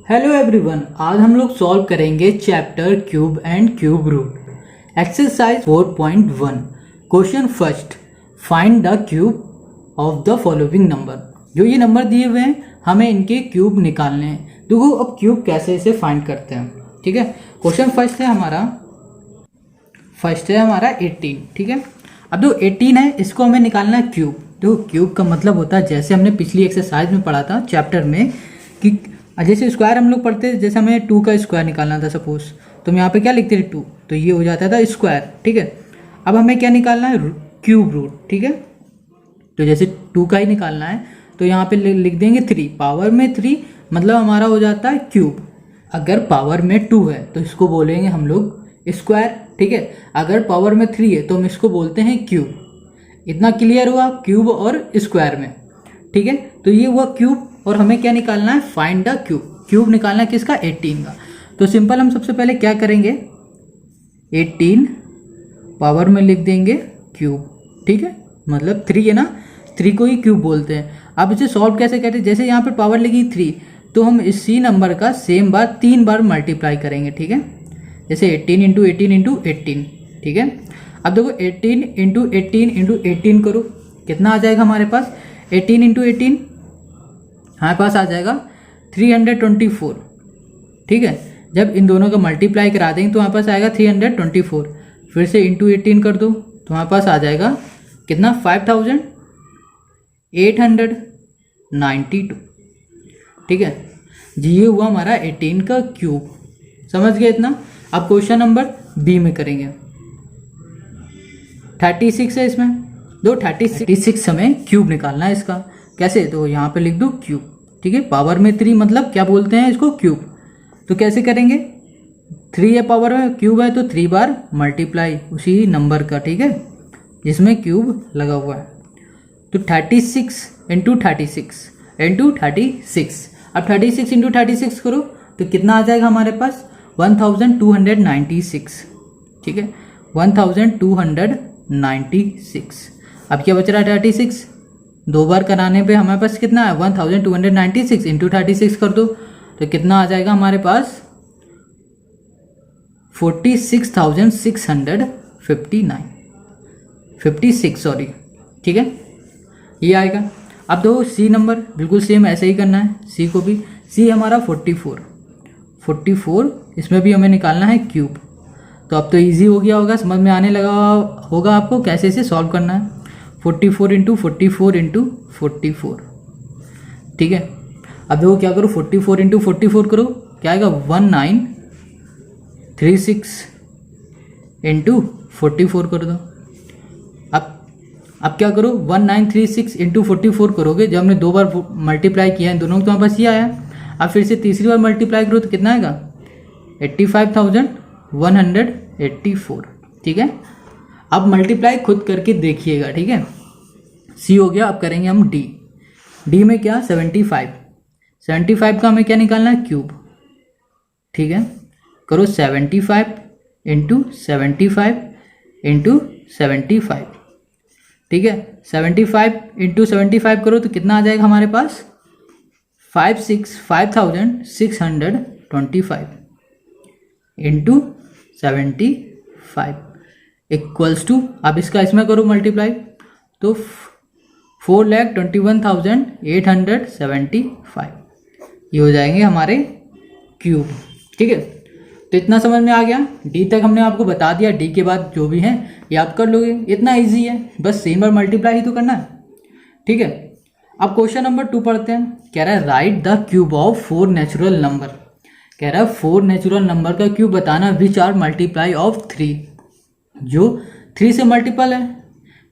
Hello everyone, आज हम लोग सॉल्व करेंगे chapter cube and cube root exercise 4.1 question first. Find the cube of the following number. जो ये नंबर दिए हुए हैं हमें इनके क्यूब निकालने हैं। देखो अब क्यूब कैसे इसे फाइंड करते हैं। ठीक है, क्वेश्चन फर्स्ट है हमारा 18। ठीक है, अब जो 18 है इसको हमें निकालना है क्यूब। देखो क्यूब का मतलब होता है, जैसे हमने पिछली एक्सरसाइज में पढ़ा था चैप्टर में, कि जैसे स्क्वायर हम लोग पढ़ते, जैसे हमें 2 का स्क्वायर निकालना था सपोज, तो हम यहाँ पे क्या लिखते थे 2, तो ये हो जाता था स्क्वायर। ठीक है, अब हमें क्या निकालना है, क्यूब रूट। ठीक है, तो जैसे 2 का ही निकालना है तो यहाँ पे लिख देंगे 3, पावर में 3 मतलब हमारा हो जाता है क्यूब। अगर पावर में 2 है तो इसको बोलेंगे हम लोग स्क्वायर। ठीक है, अगर पावर में 3 है तो हम इसको बोलते हैं क्यूब। इतना क्लियर हुआ क्यूब और स्क्वायर में। ठीक है, तो ये हुआ क्यूब और हमें क्या निकालना है, फाइंड द क्यूब। क्यूब निकालना है किसका, 18 का। तो सिंपल हम सबसे पहले क्या करेंगे, 18 पावर में लिख देंगे क्यूब। ठीक है, मतलब 3 है ना, 3 को ही क्यूब बोलते हैं। अब इसे सॉल्व कैसे करते हैं, जैसे यहाँ पे पावर लिखी 3 तो हम इसी नंबर का सेम बार 3 बार मल्टीप्लाई करेंगे। ठीक है, जैसे 18 इंटू 18 इंटू 18। ठीक है, अब देखो 18 इंटू 18 इंटू 18 करो, कितना आ जाएगा हमारे पास, 18 इंटू 18 हमारे पास आ जाएगा 324। ठीक है, जब इन दोनों का मल्टीप्लाई करा देंगे तो हमारे पास आएगा 324। फिर से इंटू 18 कर दो तो हमारे पास आ जाएगा कितना, 5892। ठीक है जी, ये हुआ हमारा 18 का क्यूब। समझ गए इतना। अब क्वेश्चन नंबर बी में करेंगे। 36 है इसमें, दो 36 हमें क्यूब निकालना है इसका। कैसे, तो यहाँ पे लिख दो क्यूब। ठीक है, पावर में 3 मतलब क्या बोलते हैं इसको, क्यूब। तो कैसे करेंगे, 3 है पावर में, क्यूब है तो 3 बार मल्टीप्लाई उसी नंबर का। ठीक है, जिसमें क्यूब लगा हुआ है। तो 36 इंटू 36 इंटू 36। अब 36 इंटू 36 करो तो कितना आ जाएगा हमारे पास, 1296। ठीक है, 1296। अब क्या बच रहा है, 36 दो बार कराने पे हमारे पास कितना है, 1296 इंटू 36 कर दो तो कितना आ जाएगा हमारे पास, 56 सॉरी। ठीक है, ये आएगा। अब दो सी नंबर बिल्कुल सेम ऐसे ही करना है, सी को भी। सी हमारा 44, इसमें भी हमें निकालना है क्यूब। तो अब तो इजी हो गया होगा, समझ में आने लगा होगा आपको कैसे इसे सॉल्व करना है। 44 इंटू 44 इंटू 44। ठीक है, अब देखो क्या करो, 44 इंटू 44 करो, क्या आएगा, 1936 इंटू 44 कर दो। अब क्या करो, 1936 इंटू 44 करोगे, जब हमने 2 बार मल्टीप्लाई किया है दोनों, तो हमारे पास ये आया। अब फिर से तीसरी बार मल्टीप्लाई करो तो कितना आएगा, 85,184। ठीक है, अब मल्टीप्लाई खुद करके देखिएगा। ठीक है, सी हो गया। अब करेंगे हम डी। डी में क्या, 75 का हमें क्या निकालना है, क्यूब। ठीक है, करो 75 इंटू 75 इंटू 75। ठीक है, 75 इंटू 75 करो तो कितना आ जाएगा हमारे पास, 5625 इंटू 75 इक्वल्स टू, अब इसका इसमें करो मल्टीप्लाई तो 4,21,875 ये हो जाएंगे हमारे क्यूब। ठीक है, तो इतना समझ में आ गया। डी तक हमने आपको बता दिया, डी के बाद जो भी है ये आप कर लोगे, इतना इजी है, बस सेम बार मल्टीप्लाई ही तो करना है। ठीक है, अब क्वेश्चन नंबर 2 पढ़ते हैं। कह रहा है write the cube of 4 natural number. कह रहा है 4 नेचुरल नंबर का क्यूब बताना विच आर मल्टीप्लाई ऑफ 3, जो 3 से मल्टीपल है।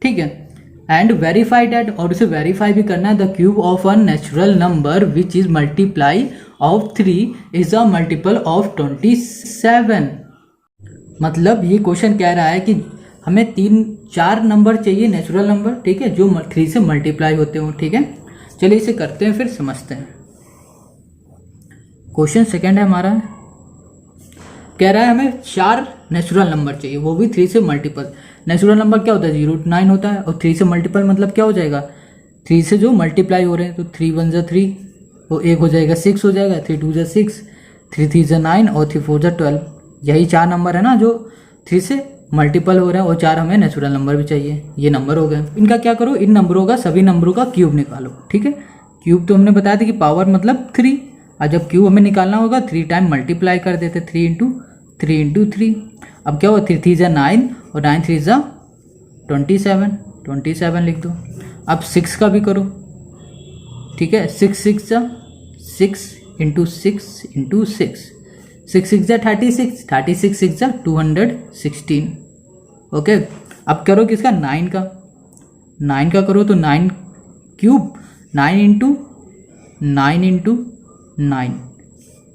ठीक है, एंड वेरीफाई डैट, और उसे वेरीफाई भी करना है, the cube of a natural number which is multiply of 3 is a multiple of 27। मतलब ये क्वेश्चन कह रहा है कि हमें 4 नंबर चाहिए नेचुरल नंबर, ठीक है, जो 3 से मल्टीप्लाई होते हो। ठीक है, चलिए इसे करते हैं फिर समझते हैं। क्वेश्चन सेकंड है हमारा, कह रहा है हमें 4 नेचुरल नंबर चाहिए, वो भी 3 से मल्टीपल। नेचुरल नंबर क्या होता है, 0 to 9 होता है, और 3 से मल्टीपल मतलब क्या हो जाएगा, 3 से जो मल्टीप्लाई हो रहे हैं, तो 3 1 जा 3, वो 1 हो जाएगा 6 हो जाएगा, 3 2 6, 3 3 9 और 3 4 12। यही 4 नंबर है ना जो 3 से मल्टीपल हो रहे हैं, और 4 हमें नेचुरल नंबर भी चाहिए। ये नंबर हो गए। इनका क्या करो, इन नंबरों का सभी नंबरों का क्यूब निकालो। ठीक है, क्यूब तो हमने बताया था कि पावर मतलब 3, और जब क्यूब हमें निकालना होगा 3 टाइम मल्टीप्लाई कर देते, 3 इंटू 3। अब क्या हुआ, 3 3 ज़ा 9 और 9 3 ज़ा 27 लिख दो। अब 6 का भी करो। ठीक है, 6 6 ज़ा 6 इंटू 6 इंटू 6, 6 6 ज़ा 36, 36 6 ज़ा 216। ओके, अब करो किसका, 9 का। 9 का करो तो 9 क्यूब 9 इंटू 9।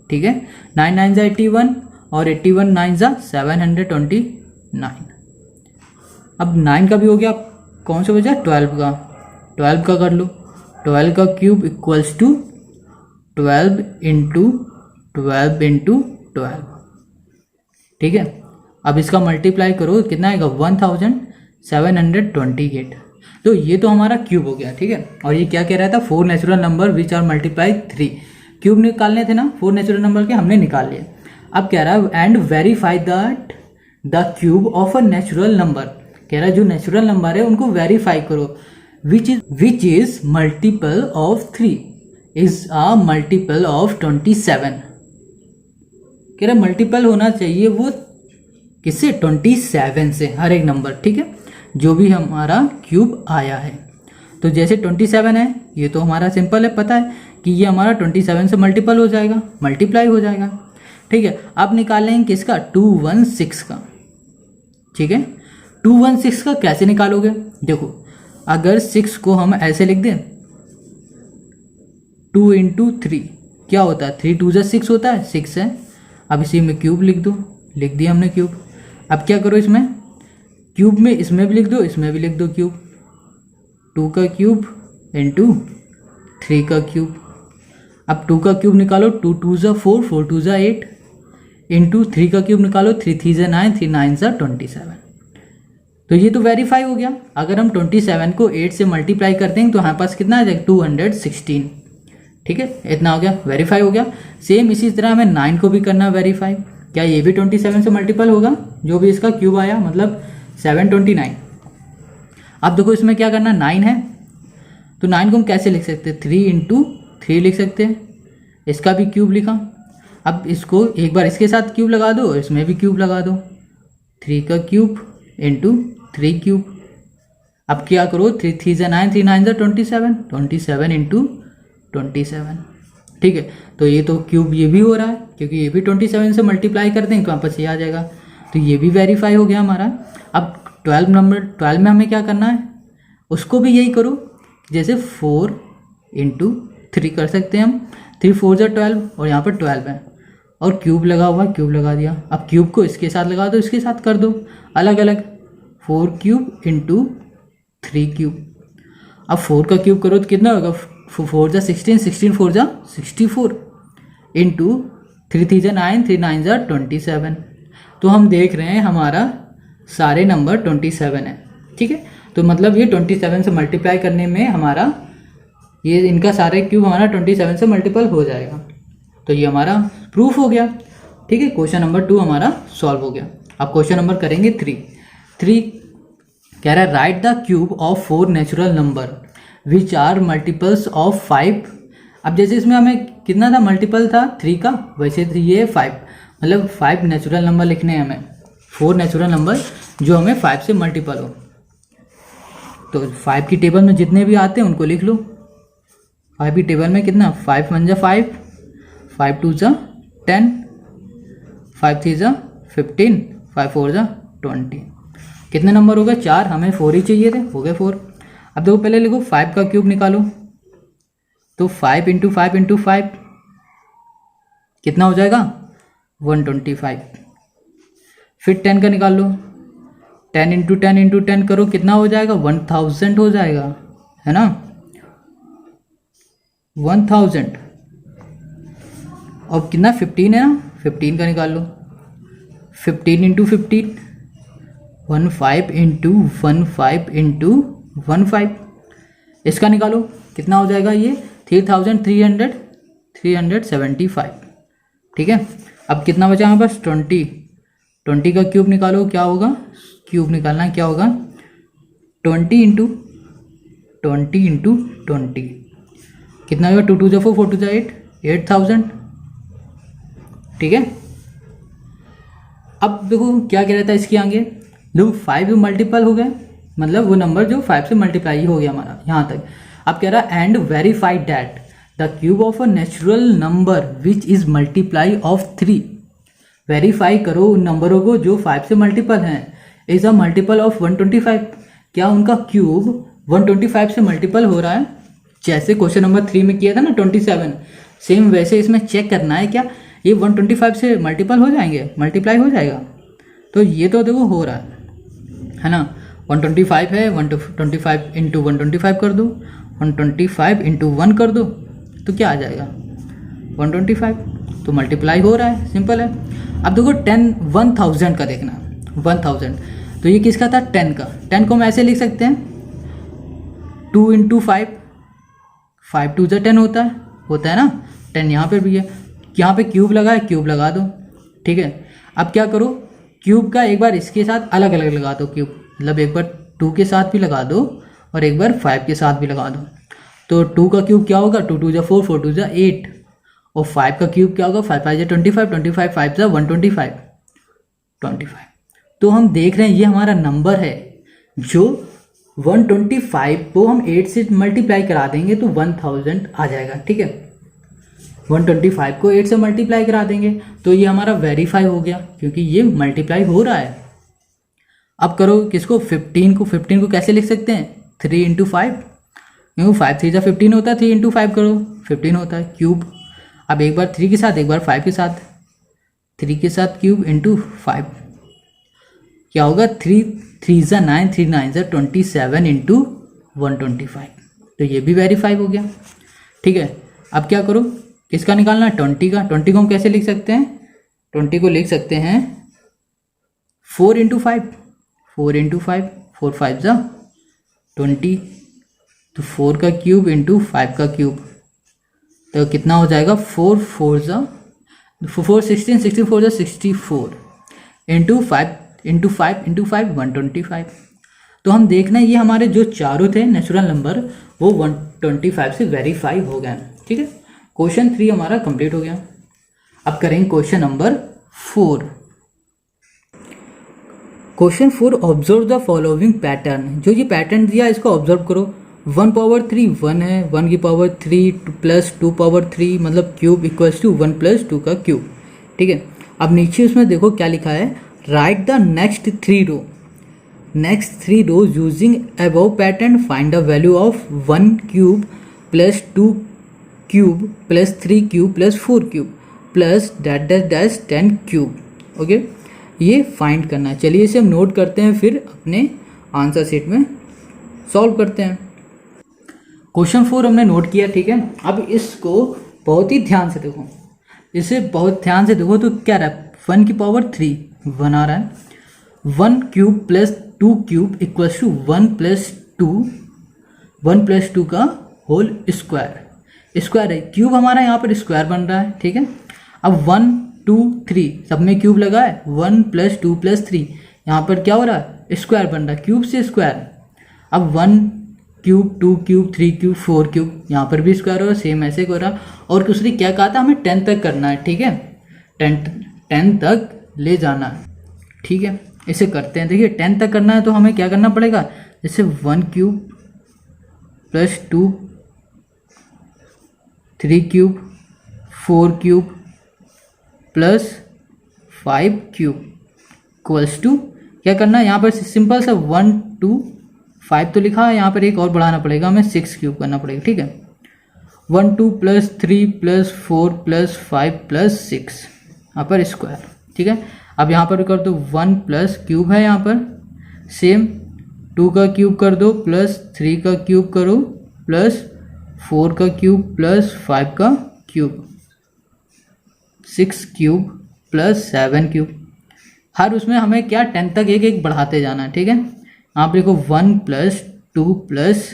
ठीक है, 9 9 ज़ा 81 और 81 9 ज़ा 729। अब 9 का भी हो गया, कौन सा बचा, 12 का। 12 का कर लो, 12 का cube equals to 12 into 12 into 12। ठीक है, अब इसका मल्टीप्लाई करो, कितना आएगा, 1728। तो ये तो हमारा क्यूब हो गया। ठीक है, और ये क्या कह रहा था, 4 natural number which are multiply 3। Cube निकालने थे ना 4 नेचुरल नंबर के, हमने निकाल लिए। अब कह रहा है and verify that the cube of a natural number. कह रहा है जो नेचुरल नंबर है उनको वेरीफाई करो, which is multiple of 3 is a multiple of 27। कह रहा मल्टीपल होना चाहिए वो किससे, 27 से, हर एक नंबर। ठीक है, जो भी हमारा क्यूब आया है। तो जैसे 27 है, ये तो हमारा सिंपल है, पता है कि ये हमारा 27 से मल्टीपल हो जाएगा, मल्टीप्लाई हो जाएगा। ठीक है, अब निकाल लेंगे किसका, 216 का। ठीक है, 216 का कैसे निकालोगे, देखो अगर 6 को हम ऐसे लिख दें, 2 इंटू 3 क्या होता है, 3 2 ज़ा 6 होता है, 6 है। अब इसी में क्यूब लिख दो, लिख दिया हमने क्यूब। अब क्या करो, इसमें क्यूब में इसमें भी लिख दो, इसमें भी लिख दो क्यूब, 2 का क्यूब इंटू 3 का क्यूब। अब 2 का क्यूब निकालो, 2 2 ज़ा 4, 4 2 ज़ा 8 इंटू 3 का क्यूब निकालो, 3 3 ज़ा 9, 3 9 ज़ा 27। तो ये तो वेरीफाई हो गया। अगर हम 27 को 8 से मल्टीप्लाई करते हैं तो हमारे पास कितना आ जाएगा, 216। ठीक है, इतना हो गया, वेरीफाई हो गया। सेम इसी तरह हमें 9 को भी करना वेरीफाई। क्या ये भी 27 से मल्टीपल होगा, जो भी इसका क्यूब आया, मतलब 729। अब देखो इसमें क्या करना, 9 है तो 9 को हम कैसे लिख सकते हैं, 3 इंटू 3 लिख सकते हैं। इसका भी क्यूब लिखा। अब इसको एक बार इसके साथ क्यूब लगा दो, इसमें भी क्यूब लगा दो, 3 का क्यूब इंटू 3 क्यूब। अब क्या करो, 3 3 ज़ा 9, 3 9 ज़ा 27 इंटू 27। ठीक है, तो ये तो क्यूब ये भी हो रहा है, क्योंकि ये भी 27 से मल्टीप्लाई कर देंगे तो वापस ये आ जाएगा। तो ये भी वेरीफाई हो गया हमारा। अब 12 में हमें क्या करना है, उसको भी यही करो, जैसे 4 इंटू 3 कर सकते हैं हम, 3 4 ज़ा 12 और यहाँ पर 12 है, और क्यूब लगा हुआ, क्यूब लगा दिया। अब क्यूब को इसके साथ लगा दो, इसके साथ कर दो अलग अलग, 4 क्यूब इंटू 3 क्यूब। अब 4 का क्यूब करो तो कितना होगा, 4 ज़ा 16, 16 4 ज़ा 64 इंटू 3 3 ज़ा 9, 3 9 ज़ा 27। तो हम देख रहे हैं हमारा सारे नंबर 27 है। ठीक है, तो मतलब ये 27 से मल्टीप्लाई करने में हमारा ये इनका सारे क्यूब हमारा 27 से मल्टीपल हो जाएगा। तो ये हमारा प्रूफ हो गया। ठीक है, क्वेश्चन नंबर 2 हमारा सॉल्व हो गया। अब क्वेश्चन नंबर करेंगे 3 कह रहा है write the cube of 4 natural number which are multiples of 5। अब जैसे इसमें हमें कितना था, मल्टीपल था 3 का, वैसे ये 5, मतलब 5 नेचुरल नंबर लिखने हैं हमें, 4 नेचुरल नंबर जो हमें 5 से मल्टीपल हो। तो 5 की टेबल में जितने भी आते हैं उनको लिख लो। 5 की टेबल में कितना, 5 1 ज़ा 5, 5 2 ज़ा 10, 5 3 ज़ा 15, 5 4 ज़ा 20। कितने नंबर हो गए, 4, हमें 4 ही चाहिए थे, हो गए 4। अब देखो पहले लिखो 5 का क्यूब निकालो, तो 5 इंटू 5 इंटू 5 कितना हो जाएगा, 125। फिर 10 का निकाल लो, 10 इंटू 10 इंटू 10 करो, कितना हो जाएगा, 1000 हो जाएगा, है ना, 1000। अब कितना, 15 है ना, 15 का निकाल लो, 15 इंटू 15, 15 इंटू 15 इंटू 15। इसका निकालो, कितना हो जाएगा, ये 3300 375। ठीक है, अब कितना बचा हमारे पास 20। 20 का क्यूब निकालो, क्या होगा, क्यूब निकालना है, क्या होगा 20 इंटू 20 कितना होगा, 2 2 जा 4 4 2 जा 8, 8000। ठीक है, अब देखो क्या कह रहा था इसके आगे, देखो 5 मल्टीपल हो गया, मतलब वो नंबर जो 5 से मल्टीप्लाई हो गया हमारा यहाँ तक। अब कह रहा and verify that the cube of a natural number which is multiply of 3। Verify करो उन नंबरों को जो 5 से मल्टीपल हैं, इज अ मल्टीपल ऑफ 125। क्या उनका क्यूब 125 से मल्टीपल हो रहा है, जैसे क्वेश्चन नंबर 3 में किया था ना 27, सेम वैसे इसमें चेक करना है क्या ये 125 से मल्टीपल हो जाएंगे, मल्टीप्लाई हो जाएगा। तो ये तो देखो हो रहा है ना, 125 है, 125 इंटू 125 कर दो, 125 इंटू 1 कर दो, तो क्या आ जाएगा 125, तो मल्टीप्लाई हो रहा है, सिंपल है। अब देखो 1000 का देखना, 1000 तो ये किसका था, 10 का। 10 को हम ऐसे लिख सकते हैं 2 इंटू 5, 5 2 जा 10 होता है ना, 10 यहाँ पर भी है, यहाँ पे क्यूब लगा है, क्यूब लगा दो। ठीक है, अब क्या करो, क्यूब का एक बार इसके साथ अलग अलग लगा दो क्यूब, मतलब एक बार 2 के साथ भी लगा दो और एक बार 5 के साथ भी लगा दो। तो 2 का क्यूब क्या होगा, 2 2 जा 4 4 2 जा 8, और 5 का क्यूब क्या होगा, 5 5 जा 25, 25 5 जा 125। तो हम देख रहे हैं ये हमारा नंबर है जो 125 को हम 8 से मल्टीप्लाई करा देंगे तो 1000 आ जाएगा। ठीक है, 125 को 8 से मल्टीप्लाई करा देंगे तो ये हमारा वेरीफाई हो गया, क्योंकि ये मल्टीप्लाई हो रहा है। अब करो किसको, 15 को कैसे लिख सकते हैं, 3 इंटू 5, क्योंकि 5 3 जा 15 होता है, 3 इंटू 5 करो 15 होता है क्यूब। अब एक बार 3 के साथ, एक बार 5 के साथ, 3 के साथ क्यूब इंटू 5 क्या होगा, 3 3 जा 9, 3 9 जा 27 इंटू 125, तो ये भी वेरीफाई हो गया। ठीक है, अब क्या करो, किसका निकालना है, 20 का। 20 को हम कैसे लिख सकते हैं, 20 को लिख सकते हैं 4 इंटू 5, 4 इंटू 5, 4 5 जा 20, तो 4 का क्यूब इंटू 5 का क्यूब, तो कितना हो जाएगा, 4 4 जा 4 16, 16 4 जा 64 इंटू 5 इंटू 5 इंटू 5 125। तो हम देखना ये हमारे जो चारों थे नेचुरल नंबर वो 125 से वेरीफाई हो गए। ठीक है, क्वेश्चन 3 हमारा कंप्लीट हो गया। अब करेंगे question number 4। Question 4, observe the following pattern. जो ये पैटर्न दिया इसको ऑब्जर्व करो। 1 पावर 3 1 है, 1 की पावर 3 प्लस 2 पावर 3 मतलब क्यूब इक्वल्स टू 1 प्लस 2 का क्यूब। ठीक है, अब नीचे उसमें देखो क्या लिखा है, write the next 3 row using above pattern, find the value of 1 cube plus 2 cube plus 3 cube plus 4 cube plus dash dash dash 10 cube. Okay, ये फाइंड करना है। चलिए इसे हम नोट करते हैं, फिर अपने आंसर शीट में सॉल्व करते हैं। क्वेश्चन 4 हमने नोट किया। ठीक है, अब इसको बहुत ही ध्यान से देखो, इसे बहुत ध्यान से देखो। तो क्या रहा है, 1 की पावर 3 1 आ रहा है, 1 cube plus 2 cube equals to 1 plus 2 का होल स्क्वायर है। क्यूब हमारा यहाँ पर स्क्वायर बन रहा है। ठीक है, अब 1 2 3 सब में क्यूब लगा है, 1 प्लस 2 प्लस 3 यहाँ पर क्या हो रहा है, स्क्वायर बन रहा है, क्यूब से स्क्वायर। अब 1 क्यूब 2 क्यूब 3 क्यूब 4 क्यूब यहाँ पर भी स्क्वायर हो रहा है, सेम ऐसे हो रहा। और दूसरी क्या कहा था, हमें 10 तक करना है। ठीक है, 10 तक ले जाना है। ठीक है, इसे करते हैं। देखिए 10 तक करना है तो हमें क्या करना पड़ेगा, जैसे 1 cube plus 2 3 cube 4 cube plus 5 cube equals to क्या करना है, यहाँ पर सिंपल सा 1 2 5 तो लिखा है, यहाँ पर एक और बढ़ाना पड़ेगा, हमें 6 क्यूब करना पड़ेगा। ठीक है, 1 2 प्लस 3 प्लस 4 प्लस 5 प्लस 6 यहाँ पर स्क्वायर। ठीक है, अब यहाँ पर कर दो 1 प्लस क्यूब है, यहाँ पर सेम 2 का क्यूब कर दो प्लस 3 का क्यूब करो प्लस 4 का क्यूब प्लस 5 का क्यूब 6 क्यूब प्लस 7 क्यूब। हर उसमें हमें क्या 10 तक एक एक बढ़ाते जाना है। ठीक है, यहाँ पर देखो 1 plus 2 plus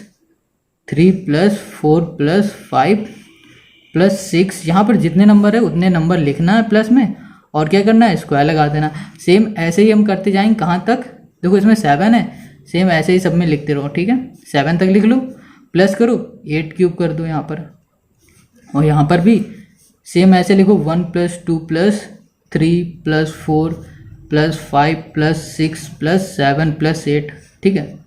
3 plus 4 plus 5 plus 6, यहाँ पर जितने नंबर है उतने नंबर लिखना है प्लस में, और क्या करना है, स्क्वायर लगा देना। सेम ऐसे ही हम करते जाएंगे कहाँ तक, देखो इसमें 7 है, सेम ऐसे ही सब में लिखते रहो, ठीक है। 7 तक लिख लो, प्लस करो 8 क्यूब कर दो यहाँ पर, और यहाँ पर भी सेम ऐसे लिखो 1 + 2 + 3 + 4 + 5 + 6 + 7 + 8, ठीक है।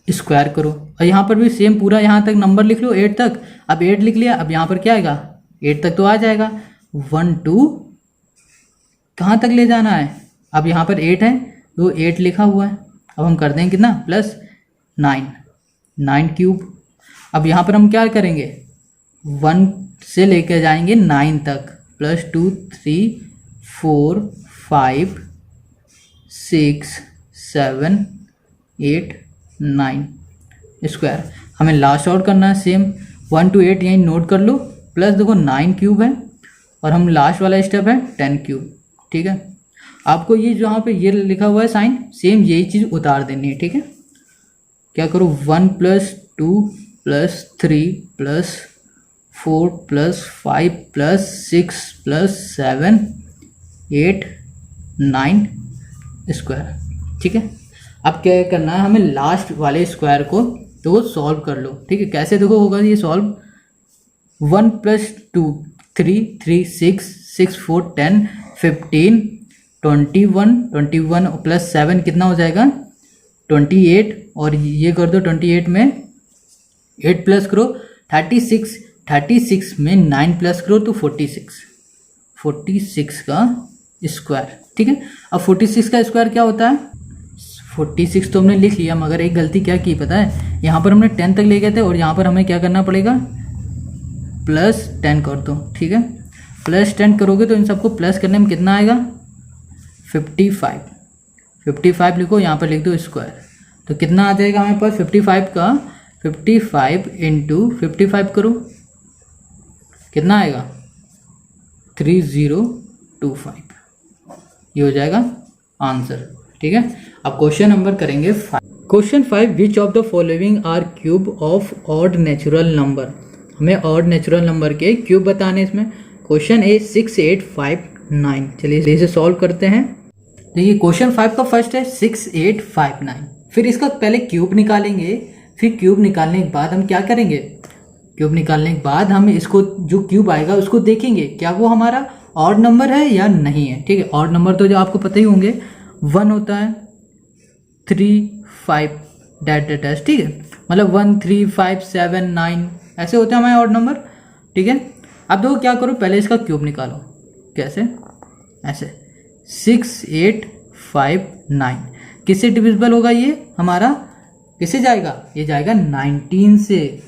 स्क्वायर करो, और यहाँ पर भी सेम पूरा यहाँ तक नंबर लिख लो 8 तक। अब 8 लिख लिया, अब यहाँ पर क्या आएगा, 8 तक तो आ जाएगा। 1 2 कहाँ तक ले जाना है, अब यहाँ पर 8 है तो 8 लिखा हुआ है, अब हम कर देंगे कितना, प्लस 9 क्यूब। अब यहाँ पर हम क्या करेंगे, 1 से लेकर जाएंगे 9 तक, +2 3 4 5 6 7 8 9 स्क्वायर। हमें लास्ट आउट करना है, सेम 1 to 8 यहीं नोट कर लो, प्लस देखो 9 क्यूब है, और हम लास्ट वाला स्टेप है 10 क्यूब, ठीक है। आपको ये जहाँ पे ये लिखा हुआ है साइन, सेम यही चीज़ उतार देनी है, ठीक है। क्या करो, 1 + 2 + 3 + 4 + 5 + 6 + 7 8 9 स्क्वायर, ठीक है। अब क्या करना है, हमें लास्ट वाले स्क्वायर को तो सॉल्व कर लो, ठीक है। कैसे देखो होगा ये सॉल्व, 1 + 2 3 3 6 6 4 10 15 21 + 7 कितना हो जाएगा, 28, और ये कर दो 28 में 8 प्लस करो 36 में 9 प्लस करो तो 46 का स्क्वायर, ठीक है। अब 46 का स्क्वायर क्या होता है, 46 तो हमने लिख लिया, मगर एक गलती क्या की पता है, यहाँ पर हमने 10 तक ले गए थे, और यहाँ पर हमें क्या करना पड़ेगा, +10 कर दो, ठीक है। +10 करोगे तो इन सबको प्लस करने में कितना आएगा, 55 लिखो, यहाँ पर लिख दो स्क्वायर, तो कितना आ जाएगा हमें पास 55 का, 55 × 55 करो, कितना आएगा 3025, ये हो जाएगा आंसर, ठीक है। अब क्वेश्चन नंबर करेंगे 5। Question 5, which of the following are cube of odd natural number. हमें ऑड नेचुरल नंबर के क्यूब बताने इसमें। Question A 6 8 5 9। चलिए इसे सॉल्व करते हैं। देखिए क्वेश्चन 5 का फर्स्ट है 6 8 5 9। फिर इसका पहले क्यूब निकालेंगे, फिर क्यूब निकालने के बाद हम क्या करेंगे, क्यूब निकालने के बाद हम इसको जो क्यूब आएगा उसको देखेंगे क्या वो हमारा ऑड नंबर है या नहीं है, ठीक है। ऑड नंबर तो जो आपको पता ही होंगे 1 होता है, 3 5 डैश, ठीक है। मतलब 1 3 5 7 9 ऐसे होते हैं हमारे ऑड नंबर, ठीक है। अब देखो क्या करो, पहले इसका क्यूब निकालो, कैसे, ऐसे 6 8 5 9 किससे डिविजिबल होगा ये हमारा, किससे जाएगा, ये जाएगा 19 से,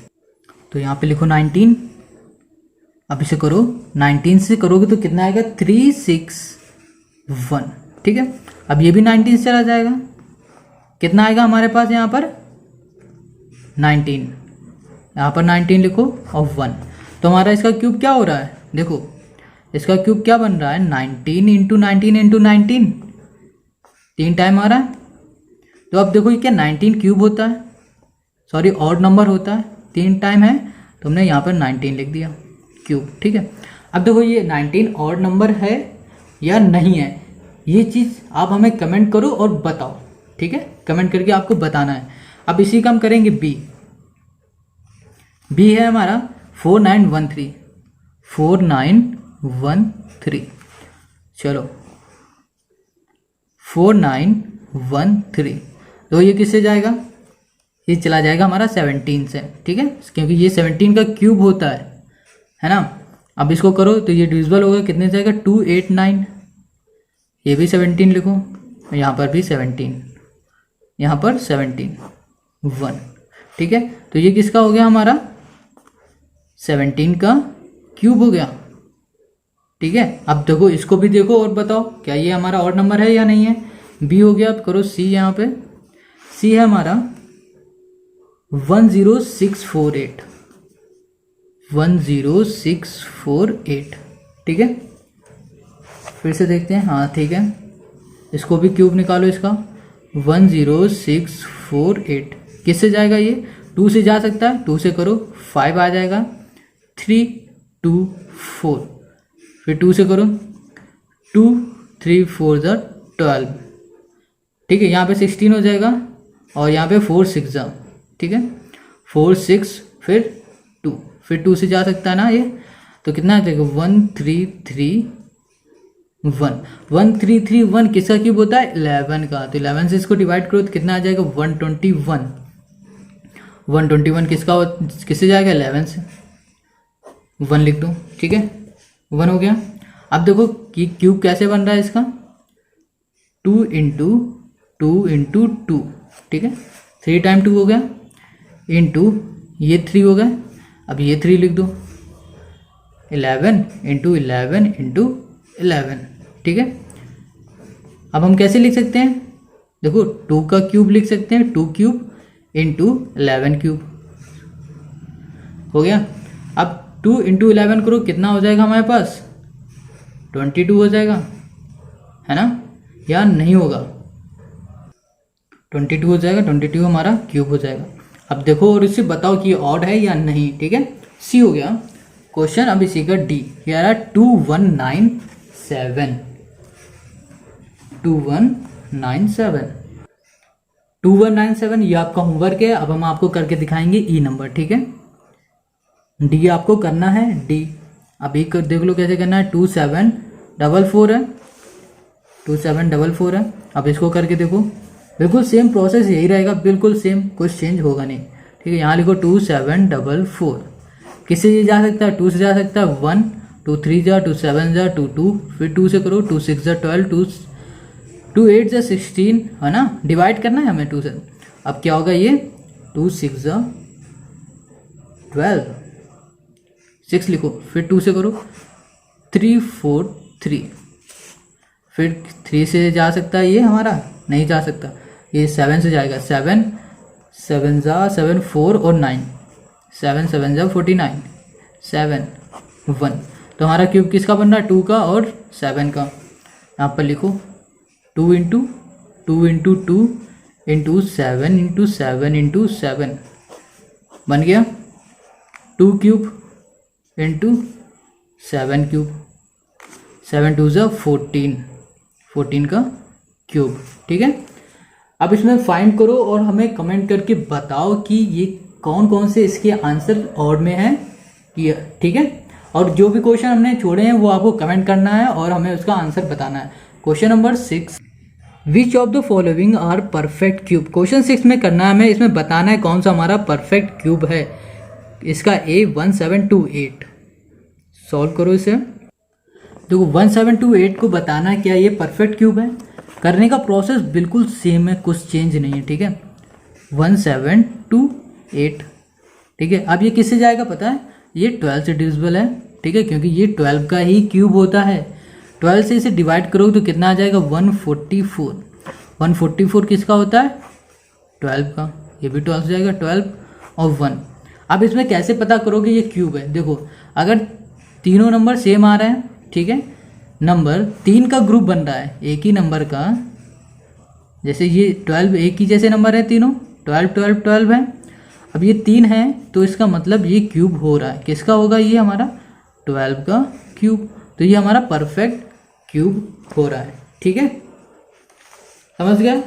तो यहाँ पे लिखो 19। अब इसे करो 19 से करोगे तो कितना आएगा 361, ठीक है। अब ये भी 19 से चला जाएगा, कितना आएगा हमारे पास यहाँ पर 19, यहाँ पर 19 लिखो और 1, तो हमारा इसका क्यूब क्या हो रहा है, देखो इसका क्यूब क्या बन रहा है 19 × 19 × 19, 3 टाइम आ रहा है। तो अब देखो ये क्या 19 क्यूब होता है, सॉरी ऑड नंबर होता है, 3 टाइम है तो हमने यहाँ पर 19 लिख दिया क्यूब, ठीक है। अब देखो ये 19 ऑड नंबर है या नहीं है, ये चीज़ आप हमें कमेंट करो और बताओ, ठीक है। कमेंट करके आपको बताना है। अब इसी का हम करेंगे बी है हमारा 4913, 4913, चलो 4913, तो ये किससे जाएगा, ये चला जाएगा हमारा 17 से, ठीक है, क्योंकि ये 17 का क्यूब होता है ना। अब इसको करो तो ये डिविजिबल होगा, कितने जाएगा 289, ये भी 17 लिखो, यहाँ पर भी 17, यहाँ पर 17 1, ठीक है। तो ये किसका हो गया हमारा 17 का क्यूब हो गया, ठीक है। अब देखो इसको भी देखो और बताओ क्या ये हमारा ऑड नंबर है या नहीं है। बी हो गया, अब करो सी, यहाँ पे सी है हमारा 10648, 10648, ठीक है। फिर से देखते हैं, हाँ ठीक है, इसको भी क्यूब निकालो इसका 10648, किससे जाएगा ये 2 से जा सकता है, 2 से करो 5 आ जाएगा, 3 2 4, फिर 2 से करो 2 3 4 ज़ा 12, ठीक है। यहाँ पे 16 हो जाएगा और यहाँ पे 4 6 ज़ा, ठीक है, 4 6 फिर 2, फिर 2 से जा सकता है ना ये, तो कितना आ जाएगा 1 3 3 1, 1 3 3 1 किसका क्यूब होता है 11 का, तो 11 से इसको डिवाइड करो तो कितना आ जाएगा 121, 121 किससे जाएगा 11 से, 1 लिख दो, ठीक है, 1 हो गया। अब देखो कि क्यूब कैसे बन रहा है इसका, 2 इंटू 2 इंटू 2, ठीक है, 3 टाइम 2 हो गया, इंटू ये 3 हो गया, अब ये 3 लिख दो, 11 इंटू 11 इंटू 11, ठीक है। अब हम कैसे लिख सकते हैं, देखो 2 का क्यूब लिख सकते हैं, 2 क्यूब इंटू 11 क्यूब हो गया। अब 2 इंटू 11 करो कितना हो जाएगा हमारे पास 22 हो जाएगा, है ना, या नहीं होगा 22 हो जाएगा, 22 हमारा क्यूब हो जाएगा। अब देखो और इससे बताओ कि ऑड है या नहीं, ठीक है, सी हो गया क्वेश्चन। अब इसी का डी क्या रहा 2197, 2197, 2197 ये आपका होमवर्क है। अब हम आपको करके दिखाएंगे ई नंबर, ठीक है, डी आपको करना है डी। अभी कर देख लो कैसे करना है, 2744 है, 2744 है। अब इसको करके देखो, बिल्कुल सेम प्रोसेस यही रहेगा, बिल्कुल सेम, कुछ चेंज होगा नहीं, ठीक है। यहाँ लिखो 2744, किससे ये जा सकता है 2 से जा सकता है, 1 2 3 जा 2 7 जा 2 2, फिर 2 से करो 2 6 जा 12, 2 8 जा 16, है ना, डिवाइड करना है हमें 2 से। अब क्या होगा ये 2 6 जा 12, 6 लिखो, फिर 2 से करो 3 4 3, फिर 3 से जा सकता है ये हमारा, नहीं जा सकता, ये 7 से जाएगा, 7 7 जा 7 4 और 9, 7 7 जा 49, 7 1, तो हमारा क्यूब किसका बन रहा है 2 का और 7 का। यहाँ पर लिखो 2 into 2 into 2 into 7 into 7 into 7 बन गया 2 क्यूब इंटू 7 क्यूब, 7 2 जा 14, 14 का क्यूब, ठीक है। अब इसमें फाइंड करो और हमें कमेंट करके बताओ कि ये कौन कौन से इसके आंसर ऑड में है, ठीक है। और जो भी क्वेश्चन हमने छोड़े हैं वो आपको कमेंट करना है और हमें उसका आंसर बताना है। Question number 6, which of the following are perfect cube. Question 6 में करना है हमें, इसमें बताना है कौन सा हमारा परफेक्ट क्यूब है। इसका A1728 सॉल्व करो इसे। देखो 1728 को बताना है क्या ये परफेक्ट क्यूब है। करने का प्रोसेस बिल्कुल सेम है, कुछ चेंज नहीं है, ठीक है। 1728, ठीक है। अब ये किससे जाएगा पता है, ये 12 से डिविजिबल है, ठीक है, क्योंकि ये 12 का ही क्यूब होता है। 12 से इसे डिवाइड करोगे तो कितना आ जाएगा 144, 144 किसका होता है 12 का, ये भी 12 से जाएगा, 12 और 1। अब इसमें कैसे पता करोगे ये क्यूब है, देखो अगर तीनों नंबर सेम आ रहे हैं, ठीक है, नंबर 3 का ग्रुप बन रहा है एक ही नंबर का, जैसे ये 12 एक ही जैसे नंबर है तीनों, 12 12 12 है। अब ये 3 है तो इसका मतलब ये क्यूब हो रहा है, किसका होगा ये हमारा 12 का क्यूब, तो ये हमारा परफेक्ट क्यूब हो रहा है, ठीक है, समझ गए।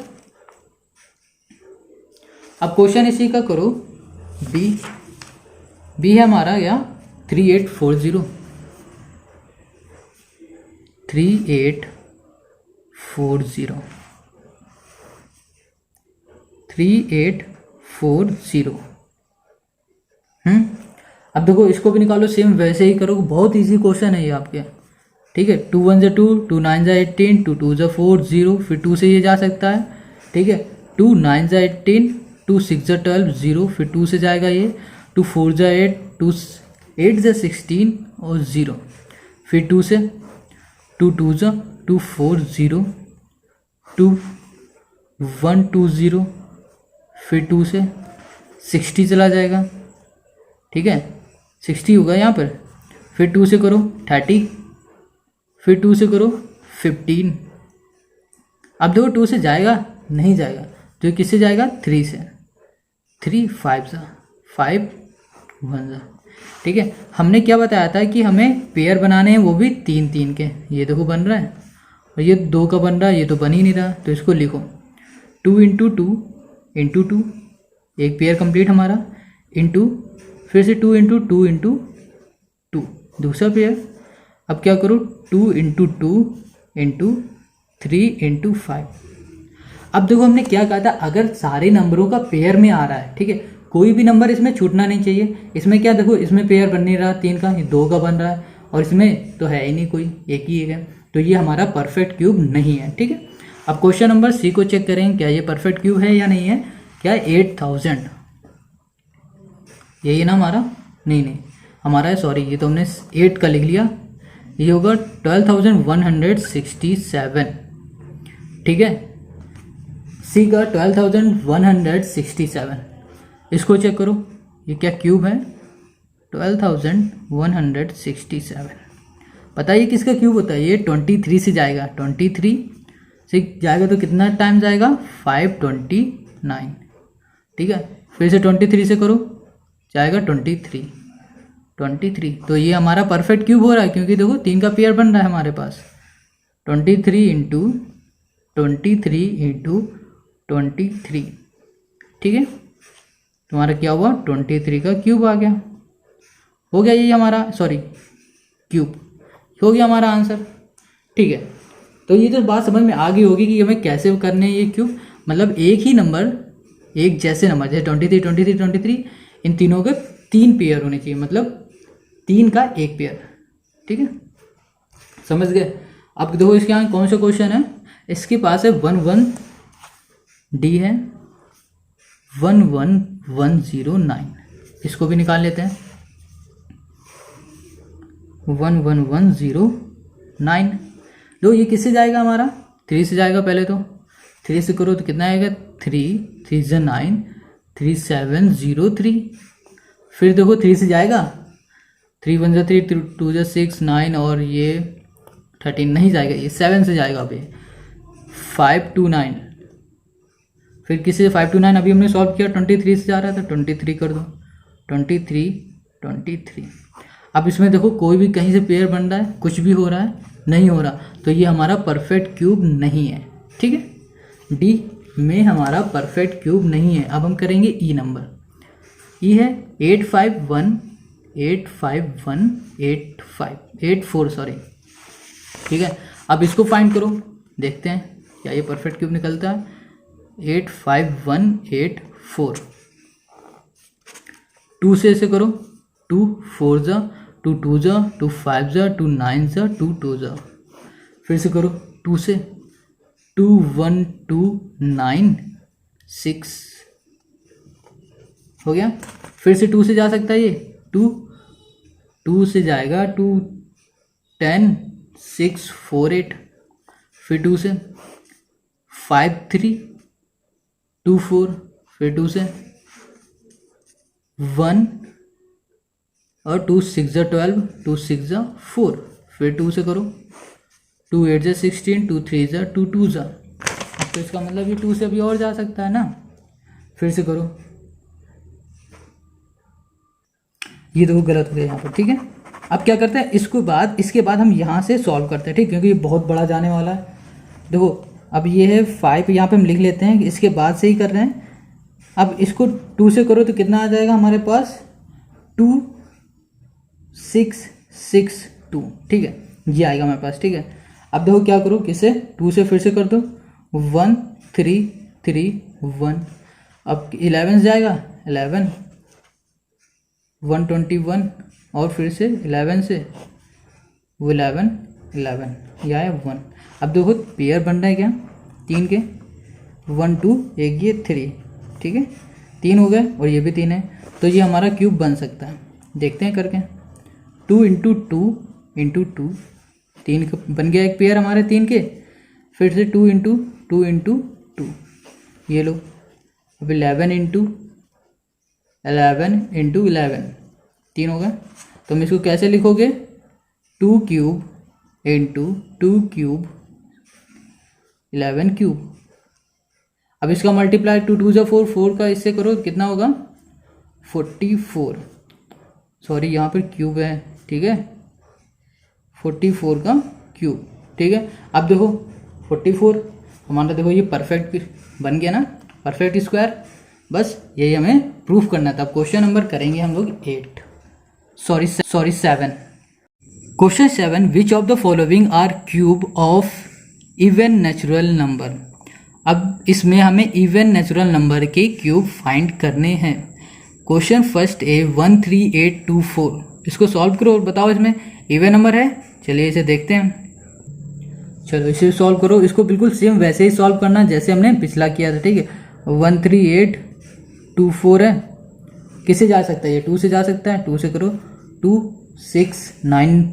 अब क्वेश्चन इसी का करो बी है हमारा या 3840, 3840, 3840। अब देखो इसको भी निकालो, सेम वैसे ही करो, बहुत इजी क्वेश्चन है ये आपके, ठीक है। 2 1 2, 2 9 18, 2 2 4 0, फिर 2 से ये जा सकता है, ठीक है। 2 9 18, 2 6 12 0, फिर 2 से जाएगा ये, 2 4 8, 2 8 16 और 0, फिर 2 से 2 2 2 4 0, 2 1 2 0, फिर 2 से 60 चला जाएगा, ठीक है, 60 होगा यहाँ पर, फिर 2 से करो 30, फिर 2 से करो 15। अब देखो 2 से जाएगा नहीं जाएगा, तो किससे जाएगा 3 से, 3 5 जा 5 1 जा, ठीक है। हमने क्या बताया था कि हमें पेयर बनाने हैं, वो भी 3 3 के। ये देखो बन रहा है, और ये 2 का बन रहा है, ये तो बन ही नहीं रहा। तो इसको लिखो 2 इंटू 2 इंटू 2, एक पेयर कंप्लीट हमारा, इंटू फिर से 2 इंटू 2 इंटू 2 दूसरा पेयर। अब क्या करो 2 इंटू 2 इंटू 3 इंटू 5। अब देखो हमने क्या कहा था, अगर सारे नंबरों का पेयर में आ रहा है, ठीक है, कोई भी नंबर इसमें छूटना नहीं चाहिए। इसमें क्या देखो, इसमें पेयर बन नहीं रहा 3 का, ये 2 का बन रहा है, और इसमें तो है ही नहीं कोई, एक ही है, तो ये हमारा परफेक्ट क्यूब नहीं है। ठीक है। अब क्वेश्चन नंबर सी को चेक करें, क्या ये परफेक्ट क्यूब है या नहीं है। क्या 8000 यही है ना हमारा, नहीं हमारा है, सॉरी ये तो हमने 8 का लिख लिया, ये होगा 12167। ठीक है, सी का 12167। इसको चेक करो, ये क्या क्यूब है, 12167। पता है ये किसका क्यूब होता है, ये 23 से जाएगा, 23 से जाएगा तो कितना टाइम जाएगा, 529। ठीक है, फिर से 23 से करो, जाएगा 23, तो ये हमारा परफेक्ट क्यूब हो रहा है, क्योंकि देखो 3 का पेयर बन रहा है हमारे पास। 23 इंटू 23 इंटू 23, ठीक है, तुम्हारा क्या हुआ, 23 का क्यूब आ गया, हो गया ये हमारा, सॉरी क्यूब हो गया हमारा आंसर। ठीक है, तो ये तो बात समझ में आ गई होगी कि हमें कैसे करने हैं ये क्यूब। मतलब एक ही नंबर, एक जैसे नंबर, जैसे 23 23 23, इन तीनों के 3 पेयर होने चाहिए, मतलब 3 का एक पेयर। ठीक है, समझ गए। अब देखो इसके यहाँ कौन सा क्वेश्चन है, इसके पास है 11D है, 11109, इसको भी निकाल लेते हैं। 11109, दो ये किससे जाएगा हमारा, 3 से जाएगा। पहले तो 3 से करो तो कितना आएगा, 3 3 × 9, 3703। फिर देखो 3 से जाएगा, 3 1 × 3, 2 × 6 9, और ये 13 नहीं जाएगा, ये 7 से जाएगा। अभी 529, फिर किसी से 529 अभी हमने सॉल्व किया, 23 से जा रहा था, 23 कर दो, 23। अब इसमें देखो कोई भी कहीं से पेयर बन रहा है, कुछ भी हो रहा है, नहीं हो रहा, तो ये हमारा परफेक्ट क्यूब नहीं है। ठीक है, डी में हमारा परफेक्ट क्यूब नहीं है। अब हम करेंगे ई नंबर, ई है 85184, सॉरी। ठीक है, अब इसको फाइंड करो, देखते हैं क्या ये परफेक्ट क्यूब निकलता है। 85184, 2 से ऐसे करो, 2 4 ज़ा, 2 2 ज़ा, 2 5 ज़ा, 2 9 ज़ा, 2 2 ज़ा। फिर से करो 2 से, 2 1 2 9 6 हो गया। फिर से 2 से जा सकता है ये, 2 से जाएगा, 2 10 6 4 8। फिर 2 से 5 3 2 4, फिर 2 से 1, और 2 6 ज़ा 12, 2 6 ज़ा 4। फिर 2 से करो, 2 8 ज़ा 16, 2 3 ज़ा 2 2 ज़ा। तो इसका मतलब ये 2 से अभी और जा सकता है ना। फिर से करो, ये देखो गलत हो गया यहाँ पर। ठीक है, अब क्या करते हैं, इसके बाद हम यहाँ से सॉल्व करते हैं। ठीक, क्योंकि ये बहुत बड़ा जाने वाला है। देखो अब ये है 5, यहाँ पे हम लिख लेते हैं, इसके बाद से ही कर रहे हैं। अब इसको 2 से करो तो कितना आ जाएगा हमारे पास, 2 6 6 2। ठीक है, ये आएगा हमारे पास। ठीक है, अब देखो क्या करो, किसे 2 से फिर से कर दो, 1 3 3 1। अब 11 से जाएगा, 11 121, और फिर से 11 से 11 11, यह है 1। अब देखो पेयर बन रहा है क्या, 3 के, 1 2, एक ये 3। ठीक है, 3 हो गए, और ये भी 3 है, तो ये हमारा क्यूब बन सकता है। देखते हैं करके, 2 इंटू 2 इंटू 2, 3 बन गया एक पेयर हमारे 3 के। फिर से 2 इंटू 2 इंटू 2, ये लो। अब 11 इंटू 11 इंटू 11, 3 हो गया। तो हम इसको कैसे लिखोगे, 2 क्यूब इंटू 2 क्यूब 11 क्यूब। अब इसका मल्टीप्लाई 2 2 ज़ा 4, 4 का इससे करो, कितना होगा 44। सॉरी यहाँ पर क्यूब है, ठीक है, 44 का क्यूब, ठीक है। अब देखो 44 हमारा, देखो ये परफेक्ट बन गया ना, परफेक्ट स्क्वायर। बस यही हमें प्रूफ करना था। अब क्वेश्चन नंबर करेंगे हम लोग 7। Question 7, which of the following are cube of even natural number. अब इसमें हमें इवन नेचुरल नंबर के क्यूब फाइंड करने हैं। क्वेश्चन फर्स्ट ए 13824, इसको सॉल्व करो और बताओ इसमें इवन नंबर है। चलिए इसे देखते हैं। चलो इसे सॉल्व करो। इसको बिल्कुल सेम वैसे ही सॉल्व करना जैसे हमने पिछला किया था, ठीक है। 13824 है, किससे जा सकता है ये, 2 से जा सकता है, 2 से करो, 2 6 9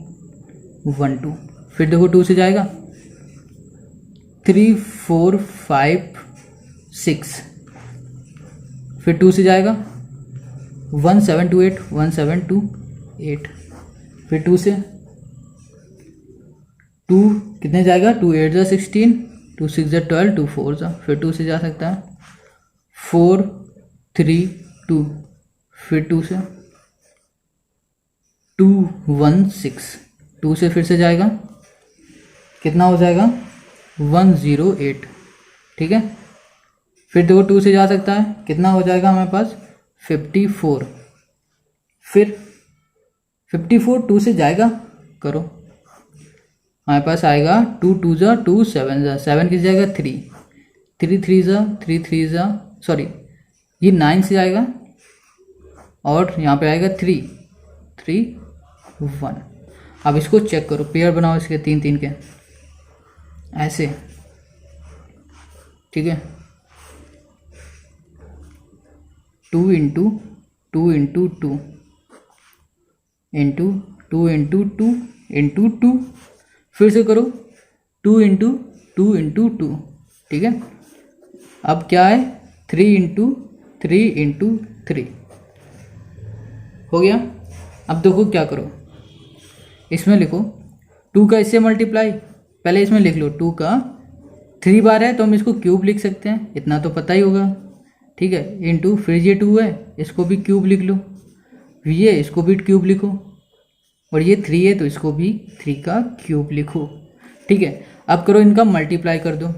1 2, फिर देखो 2 से जाएगा 3 4 5 6, फिर 2 से जाएगा 1 7 2 8 1 7 2 8, फिर 2 से 2 कितने जाएगा, 2 8 जा 16, 2 6 जा 12, 2 4 जा, फिर 2 से जा सकता है 4 3 2, फिर 2 से 2 1 6, 2 से फिर से जाएगा, कितना हो जाएगा 108, ठीक है। फिर देखो 2 से जा सकता है, कितना हो जाएगा हमारे पास 54, फिर 54 2 से जाएगा, करो, हमारे पास आएगा 2 2 जा 2 7 जा 7 किस जाएगा 3 3 3 जा 3 3 जा, सॉरी ये 9 से जाएगा और यहाँ पे आएगा 3 3 1। अब इसको चेक करो, पेयर बनाओ इसके 3 3 के ऐसे, ठीक है। 2 into 2 into 2 into 2 into 2 into 2, फिर से करो 2 इंटू 2 इंटू 2, ठीक है। अब क्या है 3 इंटू 3 इंटू 3 हो गया। अब देखो क्या करो, इसमें लिखो 2 का इससे मल्टीप्लाई, पहले इसमें लिख लो 2 का 3 बार है तो हम इसको क्यूब लिख सकते हैं, इतना तो पता ही होगा, ठीक है। इंटू फिर ये 2 है, इसको भी क्यूब लिख लो, ये इसको भी क्यूब लिखो, और ये 3 है तो इसको भी 3 का क्यूब लिखो, ठीक है। अब करो इनका मल्टीप्लाई कर दो,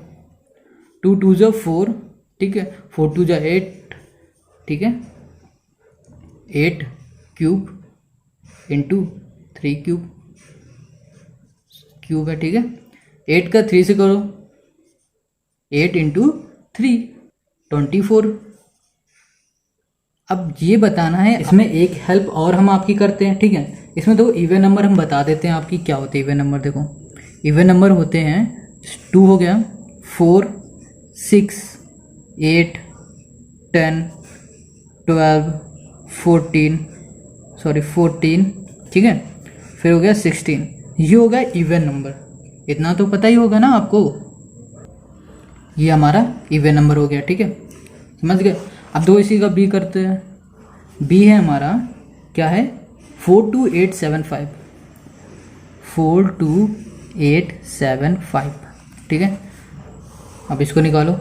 2 2 जा 4, ठीक है, 4 2 जा 8, ठीक है, 8 क्यूब इंटू 3 क्यूब है, ठीक है। 8 का 3 से करो, 8 इंटू 3 24। अब ये बताना है, इसमें एक हेल्प और हम आपकी करते हैं, ठीक है। इसमें देखो इवन नंबर हम बता देते हैं आपकी क्या होते हैं इवन नंबर। देखो इवन नंबर होते हैं 2 हो गया, 4 6 8 10 12 14, ठीक है, फिर हो गया 16, ये हो गया इवन नंबर, इतना तो पता ही होगा ना आपको, ये हमारा इवन नंबर हो गया, ठीक है, समझ गए। अब दो इसी का बी करते हैं। बी है हमारा क्या है 42875, 42875, ठीक है। अब इसको निकालो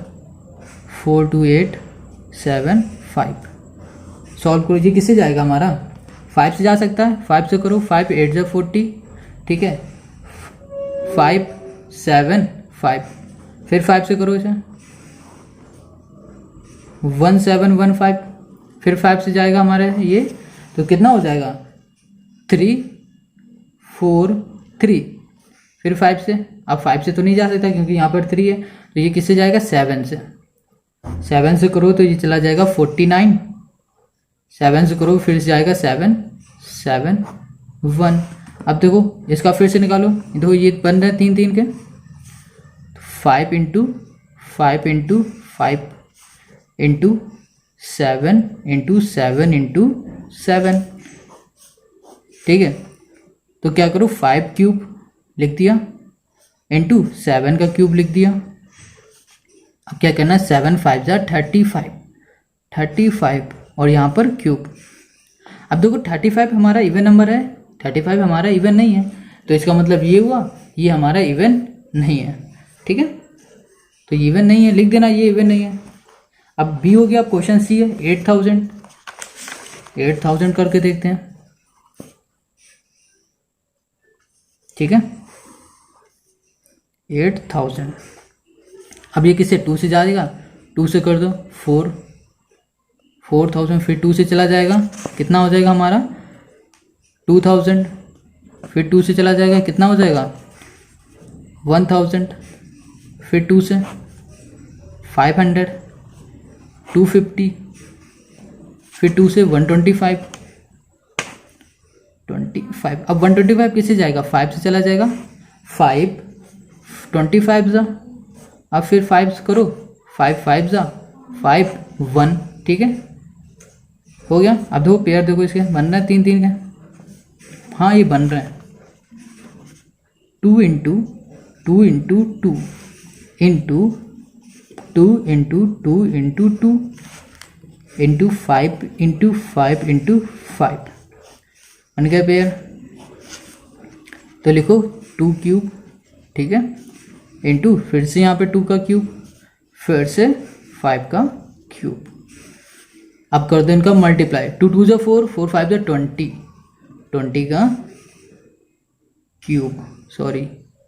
42875, सॉल्व करो, ये किससे जाएगा हमारा 5 से जा सकता है, 5 से करो, 5 8 जा 40, ठीक है, 5 7 5, फिर 5 से करो इसे 1715, फिर 5 से जाएगा हमारे ये, तो कितना हो जाएगा 3 4 3, फिर 5 से, अब 5 से तो नहीं जा सकता क्योंकि यहाँ पर 3 है, तो ये किससे जाएगा 7 से, 7 से करो तो ये चला जाएगा 49, 7 से करो फिर से जाएगा 7 7 1। अब देखो इसका फिर से निकालो, देखो ये बन रहे हैं 3 3 के, 5 into 5 into 5 into 7 into 7 into 7, ठीक है। तो क्या करो 5 क्यूब लिख दिया इंटू 7 का क्यूब लिख दिया। अब क्या करना है 7 5 जा 35 और यहाँ पर क्यूब। अब देखो 35 हमारा इवन नंबर है, 35 हमारा इवन नहीं है, तो इसका मतलब ये हुआ ये हमारा इवन नहीं है, ठीक है। तो इवन नहीं है लिख देना, ये इवन नहीं है। अब बी हो गया, क्वेश्चन सी है 8000 करके देखते हैं। ठीक है 8000। अब ये किससे 2 से जाएगा, 2 से कर दो 4000, फिर 2 से चला जाएगा कितना हो जाएगा हमारा 2000, फिर 2 से चला जाएगा कितना हो जाएगा 1000, फिर 2 से 500, 250, फिर 2 से 125, 25। अब 125 किससे जाएगा 5 से चला जाएगा 5, 25 जा, अब फिर 5 करो 5 5 जा 5 1, ठीक है हो गया। अब देखो पेयर देखो इसके बन रहा है 3 3 का, हाँ ये बन रहा है 2 into 2 into 2 into 2 into 2 into 2 into 5 into 5 into 5 बन गया पेयर। तो लिखो 2 क्यूब, ठीक है इंटू फिर से यहाँ पे 2 का क्यूब, फिर से 5 का क्यूब। अब कर दो इनका मल्टीप्लाई, 2 2 जा 4, 4 5 जा 20, 20 का क्यूब, सॉरी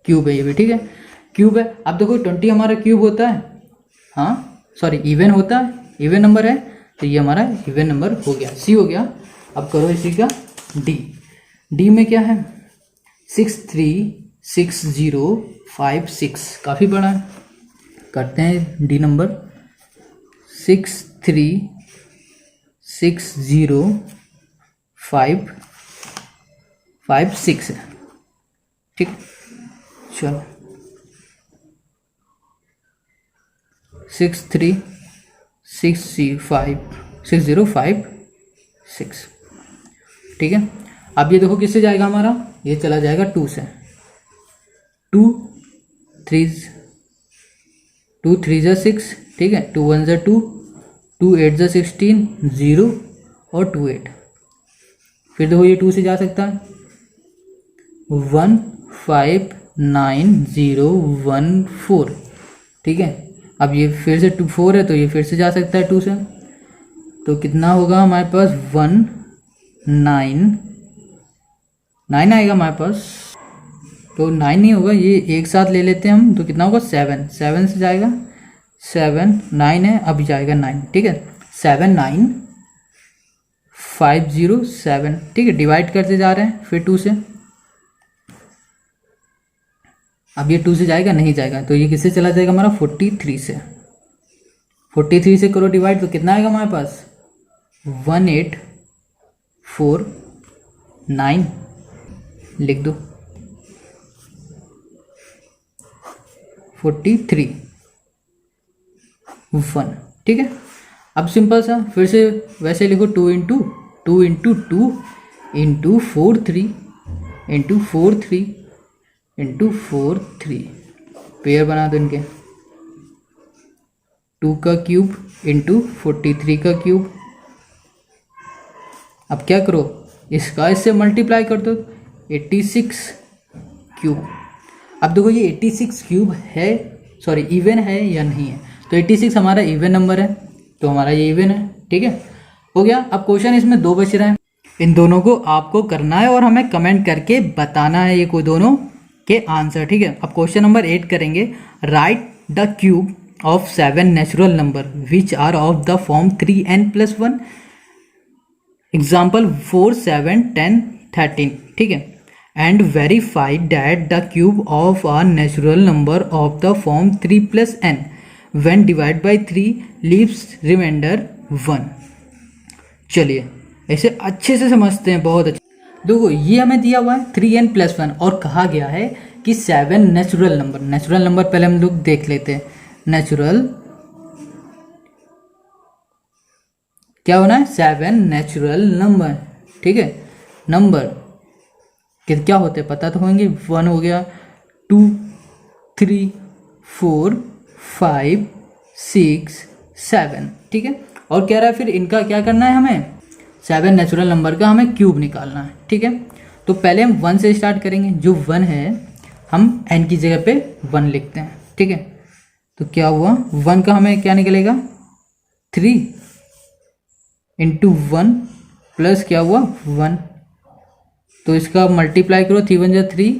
क्यूब है ये भी, ठीक है क्यूब है। अब देखो 20 हमारा क्यूब होता है, हाँ सॉरी इवन होता है, इवन नंबर है, तो ये हमारा इवन नंबर हो गया, सी हो गया। अब करो इसी का डी, डी में क्या है 63605 काफ़ी बड़ा है, करते हैं डी नंबर 6360556 है, ठीक चलो 6360556 ठीक है। अब ये देखो किससे जाएगा हमारा, ये चला जाएगा 2 से, 2 3 जा 6, ठीक है 2 1 जा 2, 2 8 जा 16, 0 और 2 8, फिर देखो ये 2 से जा सकता है 159014, ठीक है। अब ये फिर से 2 4 है तो ये फिर से जा सकता है 2 से, तो कितना होगा हमारे पास 199 आएगा हमारे पास, तो 9 नहीं होगा, ये एक साथ ले लेते हैं हम, तो कितना होगा 7 से जाएगा 7 9 है, अभी जाएगा 9, ठीक है 79507, ठीक है डिवाइड करते जा रहे हैं फिर 2 से। अब ये 2 से जाएगा नहीं जाएगा, तो ये किससे चला जाएगा हमारा 43 से, 43 से करो डिवाइड, तो कितना आएगा हमारे पास 1849 लिख दो 43 1, ठीक है। अब सिंपल सा फिर से वैसे लिखो 2 into 2 into 2 into 4 3 into 4 3 into 4 3, pair बना दो इनके, 2 का क्यूब इंटू 43 का क्यूब। अब क्या करो इसका इससे मल्टीप्लाई कर दो 86 क्यूब। अब देखो ये 86 क्यूब है, सॉरी इवन है या नहीं है, तो 86 हमारा इवन नंबर है, तो हमारा ये इवन है, ठीक है हो गया। अब क्वेश्चन इसमें 2 बच रहे हैं, इन दोनों को आपको करना है और हमें कमेंट करके बताना है ये कोई दोनों के आंसर, ठीक है। अब क्वेश्चन नंबर 8 करेंगे, write the cube of 7 natural number which are of the form 3n+1, example 4 7 10 13, ठीक है, and verify that the cube of a natural number of the form 3+n when divide by 3 leaves remainder 1। चलिए ऐसे अच्छे से समझते हैं, बहुत अच्छे। देखो ये हमें दिया हुआ है 3n+1 और कहा गया है कि 7 नेचुरल नंबर पहले हम लोग देख लेते हैं, नेचुरल क्या होना है 7 नेचुरल नंबर, ठीक है नंबर क्या होते हैं पता तो होंगे, 1 हो गया 2 3 4 5 6 7, ठीक है। और कह रहा है फिर इनका क्या करना है, हमें 7 नेचुरल नंबर का हमें क्यूब निकालना है, ठीक है। तो पहले हम 1 से स्टार्ट करेंगे, जो 1 है हम n की जगह पे 1 लिखते हैं, ठीक है। तो क्या हुआ 1 का हमें क्या निकलेगा 3 इंटू 1 प्लस क्या हुआ 1, तो इसका मल्टीप्लाई करो 3 1 जा 3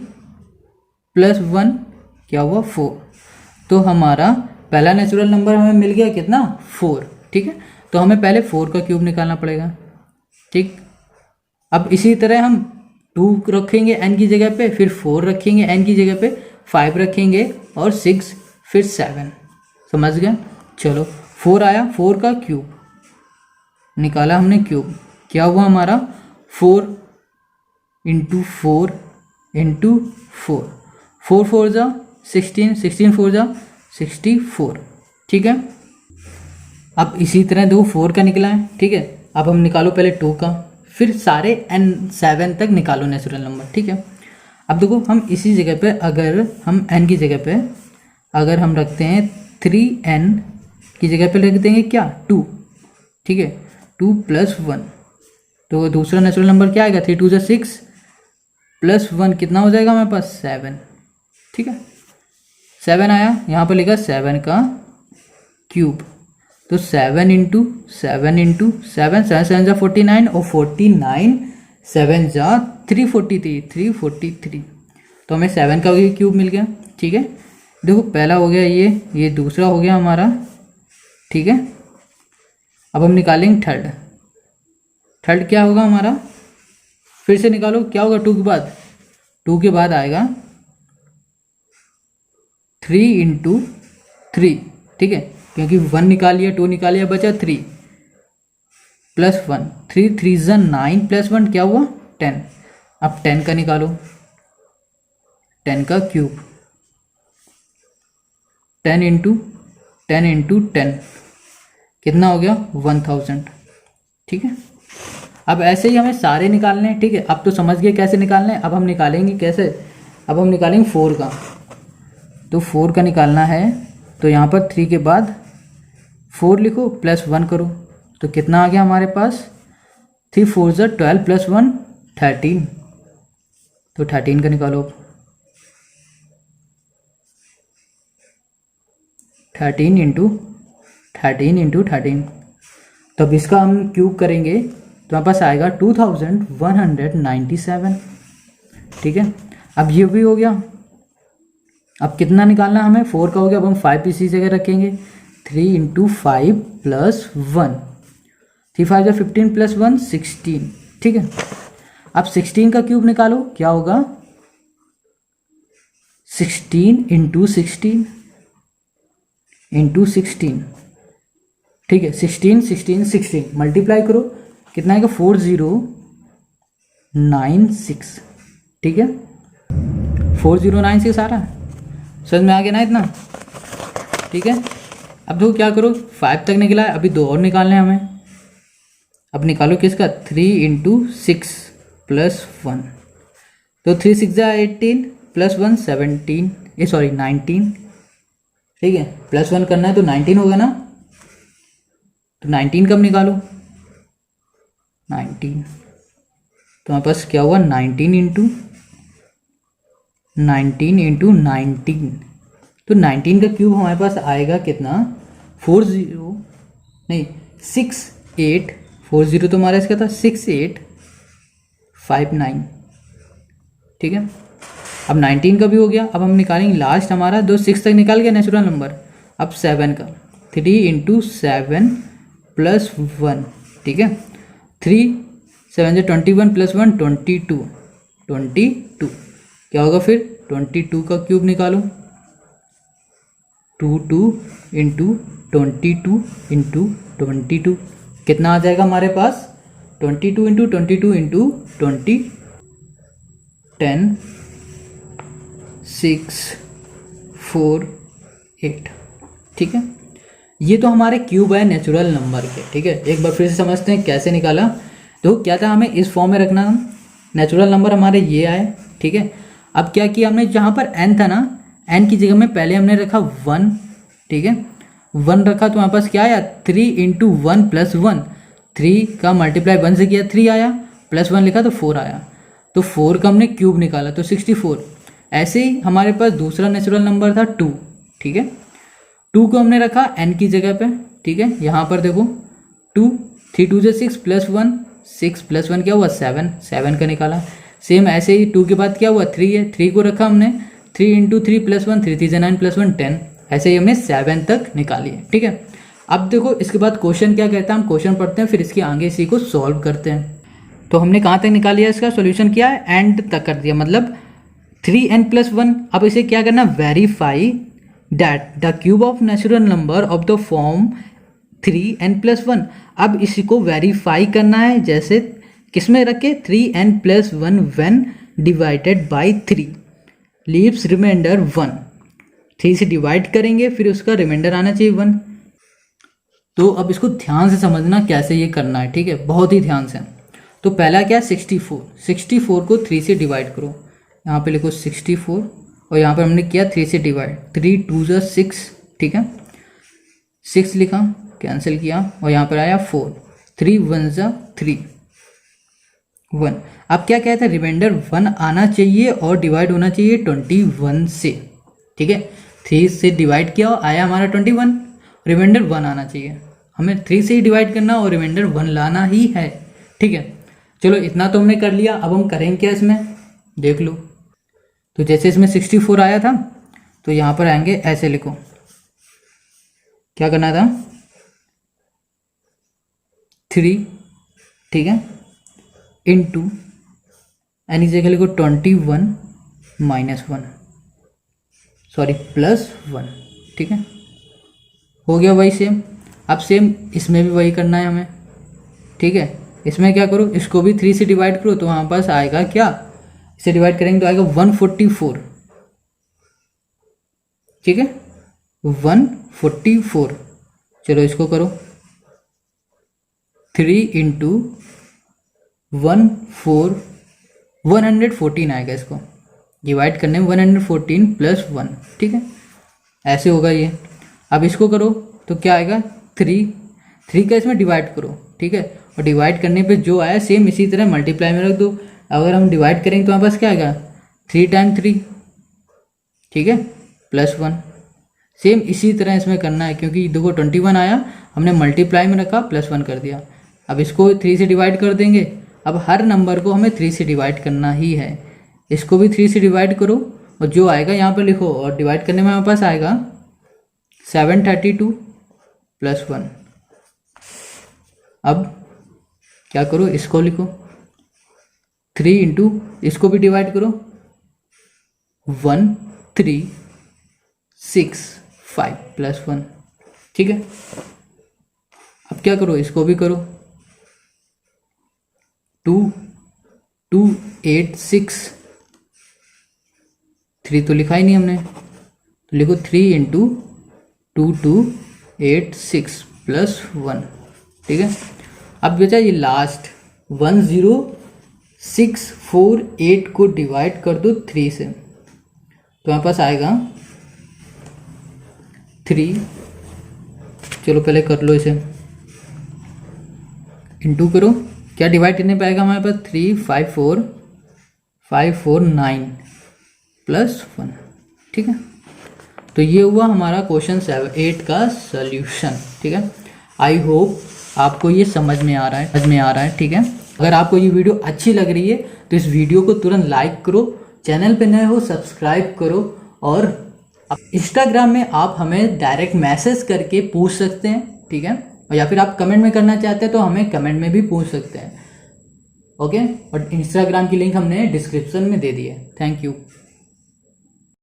प्लस 1 क्या हुआ 4। तो हमारा पहला नेचुरल नंबर हमें मिल गया कितना 4। ठीक है, तो हमें पहले 4 का क्यूब निकालना पड़ेगा। ठीक, अब इसी तरह हम 2 रखेंगे n की जगह पे, फिर 4 रखेंगे n की जगह पे, 5 रखेंगे और 6, फिर 7। समझ गए? चलो 4 आया, 4 का क्यूब निकाला हमने क्यूब, क्या हुआ हमारा 4 इंटू 4 इंटू 4, 4 4 जा 16, 16 4 जा 64। ठीक है, अब इसी तरह देखो 4 का निकला है। ठीक है, अब हम निकालो पहले 2 का, फिर सारे n7 तक निकालो नेचुरल नंबर। ठीक है, अब देखो हम इसी जगह पे अगर हम n की जगह पे अगर हम रखते हैं 3n की जगह पे रख देंगे क्या 2। ठीक है, 2 प्लस 1, तो दूसरा नेचुरल नंबर क्या आएगा 3 2 6 प्लस 1 कितना हो जाएगा हमारे पास 7। ठीक है, 7 आया, यहाँ पर लिखा 7 का क्यूब, तो 7 इंटू 7 इंटू 7, 7 7 जा 49 और 49 7 जा 343, तो हमें 7 का क्यूब मिल गया। ठीक है, देखो पहला हो गया ये दूसरा हो गया हमारा। ठीक है, अब हम निकालेंगे थर्ड क्या होगा हमारा, फिर से निकालो क्या होगा 2 के बाद आएगा 3 इंटू 3। ठीक है, क्योंकि 1 निकाल लिया 2 निकाल लिया बचा 3 प्लस 1, 3 3 जा 9 प्लस 1 क्या हुआ 10। अब 10 का निकालो, 10 का क्यूब, 10 इंटू 10 कितना हो गया 1000। ठीक है, अब ऐसे ही हमें सारे निकालने हैं। ठीक है, अब तो समझ गए कैसे निकालने हैं। अब हम निकालेंगे कैसे, अब हम निकालेंगे 4 का, तो 4 का निकालना है तो यहाँ पर 3 के बाद 4 लिखो प्लस 1 करो, तो कितना आ गया हमारे पास 3 4 जा 12 प्लस 1 13, तो 13 का निकालो, 13 इंटू 13, तब इसका हम क्यूब करेंगे तो हमारे पास आएगा 2197। ठीक है, अब ये भी हो गया। अब कितना निकालना हमें 4 का हो गया, अब हम 5 इसी जगह रखेंगे, 3 इंटू 5 प्लस 1, 3 5 जा 15 प्लस 1 16। ठीक है, अब 16 का क्यूब निकालो, क्या होगा 16 इंटू 16 इंटू 16। ठीक है, 16 मल्टीप्लाई करो, कितना आएगा 4096। ठीक है, 4096 आ रहा है, समझ में आ गया ना इतना। ठीक है, अब देखो क्या करो 5 तक निकला है, अभी 2 और निकालने हैं हमें। अब निकालो किसका 3 इंटू 6 प्लस 1, तो 3 6 जा 18 प्लस 1 17, 19। ठीक है, प्लस 1 करना है तो 19 होगा ना, तो 19 कब निकालो 19, तो हमारे पास क्या हुआ 19 इंटू 19, तो 19 का क्यूब हमारे पास आएगा कितना 68, 40 तो हमारा इसका था 6859। ठीक है, अब 19 का भी हो गया। अब हम निकालेंगे लास्ट हमारा 6 तक निकाल गया नेचुरल नंबर। अब 7 का 3 इंटू 7 प्लस 1। ठीक है, 3 7 जा 21 प्लस 1 22 क्या होगा फिर 22 का क्यूब निकालो, 2 इंटू 22 कितना आ जाएगा हमारे पास 22 इंटू 20 10 6 4 8। ठीक है, ये तो हमारे क्यूब है नेचुरल नंबर के। ठीक है, एक बार फिर से समझते हैं कैसे निकाला। तो क्या था, हमें इस फॉर्म में रखना, नेचुरल नंबर हमारे ये आए। ठीक है, अब क्या किया हमने, जहाँ पर n था ना, n की जगह में पहले हमने रखा 1। ठीक है, 1 रखा तो हमारे पास क्या आया 3 इंटू 1 प्लस 1, 3 का मल्टीप्लाई 1 से किया 3 आया, प्लस 1 लिखा तो 4 आया, तो 4 का हमने क्यूब निकाला तो 64। ऐसे ही हमारे पास दूसरा नेचुरल नंबर था 2। ठीक है, 2 को हमने रखा n की जगह पे। ठीक है, यहाँ पर देखो 2 3 2 से 6 प्लस 1 6 प्लस 1 क्या हुआ 7 का निकाला। सेम ऐसे ही 2 के बाद क्या हुआ 3 है, 3 को रखा हमने 3 इंटू 3 प्लस 1, 3 3 9 प्लस 1 10, ऐसे ही हमने 7 तक निकाली है। ठीक है, अब देखो इसके बाद क्वेश्चन क्या कहता है, हम क्वेश्चन पढ़ते हैं फिर इसके आगे इसी को सॉल्व करते हैं। तो हमने कहाँ तक निकाल लिया, इसका सॉल्यूशन किया है, एंड तक कर दिया, मतलब 3n+1। अब इसे क्या करना, verify that the cube of natural number of the form 3n+1। अब इसी को वेरीफाई करना है, जैसे किसमें रख के 3n+1 when divided by 3 leaves remainder 1। 3 से डिवाइड करेंगे फिर उसका रिमाइंडर आना चाहिए 1। तो अब इसको ध्यान से समझना कैसे ये करना है, ठीक है, बहुत ही ध्यान से। तो पहला क्या है, 64 को 3 से डिवाइड करो, यहाँ पे लिखो 64 और यहाँ पर हमने किया 3 से डिवाइड, 3 2 ज़ा 6, ठीक है, 6 लिखा, कैंसिल किया और यहाँ पर आया 4, 3 1 ज़ा 3 1। अब क्या कहते हैं, रिमाइंडर 1 आना चाहिए और डिवाइड होना चाहिए 21 से। ठीक है, 3 से डिवाइड किया और आया हमारा 21, रिमाइंडर 1 आना चाहिए, हमें 3 से ही डिवाइड करना और रिमाइंडर 1 लाना ही है। ठीक है, चलो इतना तो हमने कर लिया। अब हम करेंगे क्या, इसमें देख लो। तो जैसे इसमें 64 आया था तो यहाँ पर आएंगे, ऐसे लिखो, क्या करना था, 3, ठीक है, इंटू एनी जगह लिखो 21 माइनस 1, सॉरी प्लस 1। ठीक है, हो गया वही सेम। अब सेम इसमें भी वही करना है हमें। ठीक है, इसमें क्या करो, इसको भी 3 से डिवाइड करो तो वहाँ पास आएगा क्या, इसे डिवाइड करेंगे तो आएगा 144। ठीक है, 144। चलो इसको करो, 3 इंटू 114 आएगा, इसको डिवाइड करने में 114 प्लस 1। ठीक है, ऐसे होगा ये। अब इसको करो तो क्या आएगा, 3 का इसमें डिवाइड करो, ठीक है, और डिवाइड करने पे जो आया सेम इसी तरह मल्टीप्लाई में रख दो। अगर हम डिवाइड करेंगे तो हमारे पास क्या आएगा, 3 टाइम 3, ठीक है, प्लस 1। सेम इसी तरह इसमें करना है, क्योंकि देखो 21 आया, हमने मल्टीप्लाई में रखा, प्लस 1 कर दिया। अब इसको 3 से डिवाइड कर देंगे। अब हर नंबर को हमें 3 से डिवाइड करना ही है। इसको भी 3 से डिवाइड करो और जो आएगा यहाँ पर लिखो, और डिवाइड करने में हमारे पास आएगा 732 प्लस 1। अब क्या करो, इसको लिखो, 3 इंटू इसको भी डिवाइड करो, 1365 प्लस 1। ठीक है, अब क्या करो, इसको भी करो, 2286, 3 तो लिखा ही नहीं हमने, तो लिखो 3 इंटू 2286 प्लस 1। ठीक है, अब बेटा ये लास्ट 10648 को डिवाइड कर दो 3 से, तो हमारे पास आएगा 3, चलो पहले कर लो इसे, इंटू करो, क्या डिवाइड करने पे आएगा हमारे पास 354549 प्लस 1। ठीक है, तो ये हुआ हमारा क्वेश्चन 8 का सॉल्यूशन। ठीक है, आई होप आपको ये समझ में आ रहा है। ठीक है, अगर आपको ये वीडियो अच्छी लग रही है तो इस वीडियो को तुरंत लाइक करो, चैनल पे नए हो सब्सक्राइब करो, और इंस्टाग्राम में आप हमें डायरेक्ट मैसेज करके पूछ सकते हैं। ठीक है, और या फिर आप कमेंट में करना चाहते हैं तो हमें कमेंट में भी पूछ सकते हैं। ओके, और इंस्टाग्राम की लिंक हमने डिस्क्रिप्शन में दे दी है। Thank you.